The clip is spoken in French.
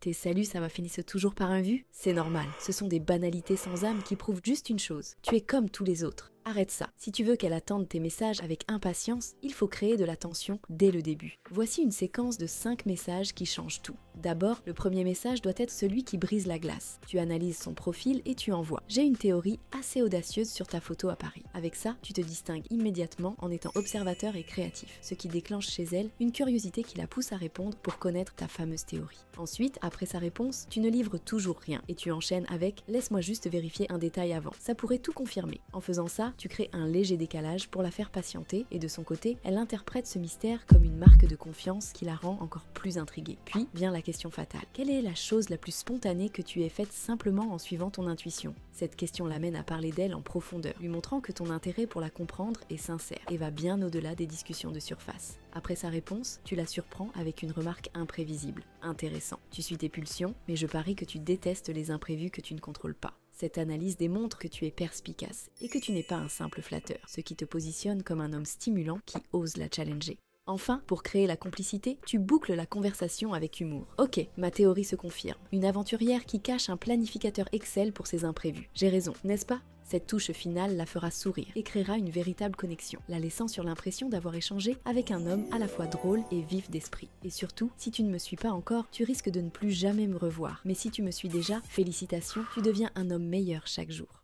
Tes saluts, ça va finir toujours par un vu? C'est normal, ce sont des banalités sans âme qui prouvent juste une chose. Tu es comme tous les autres. Arrête ça. Si tu veux qu'elle attende tes messages avec impatience, il faut créer de la tension dès le début. Voici une séquence de 5 messages qui changent tout. D'abord, le premier message doit être celui qui brise la glace. Tu analyses son profil et tu envoies. J'ai une théorie assez audacieuse sur ta photo à Paris. Avec ça, tu te distingues immédiatement en étant observateur et créatif, ce qui déclenche chez elle une curiosité qui la pousse à répondre pour connaître ta fameuse théorie. Ensuite, après sa réponse, tu ne livres toujours rien et tu enchaînes avec « laisse-moi juste vérifier un détail avant ». Ça pourrait tout confirmer. En faisant ça, tu crées un léger décalage pour la faire patienter et de son côté, elle interprète ce mystère comme une marque de confiance qui la rend encore plus intriguée. Puis vient la question fatale. Quelle est la chose la plus spontanée que tu aies faite simplement en suivant ton intuition? Cette question l'amène à parler d'elle en profondeur, lui montrant que ton intérêt pour la comprendre est sincère et va bien au-delà des discussions de surface. Après sa réponse, tu la surprends avec une remarque imprévisible. Intéressant. Tu suis tes pulsions, mais je parie que tu détestes les imprévus que tu ne contrôles pas. Cette analyse démontre que tu es perspicace et que tu n'es pas un simple flatteur, ce qui te positionne comme un homme stimulant qui ose la challenger. Enfin, pour créer la complicité, tu boucles la conversation avec humour. Ok, ma théorie se confirme. Une aventurière qui cache un planificateur Excel pour ses imprévus. J'ai raison, n'est-ce pas? Cette touche finale la fera sourire et créera une véritable connexion, la laissant sur l'impression d'avoir échangé avec un homme à la fois drôle et vif d'esprit. Et surtout, si tu ne me suis pas encore, tu risques de ne plus jamais me revoir. Mais si tu me suis déjà, félicitations, tu deviens un homme meilleur chaque jour.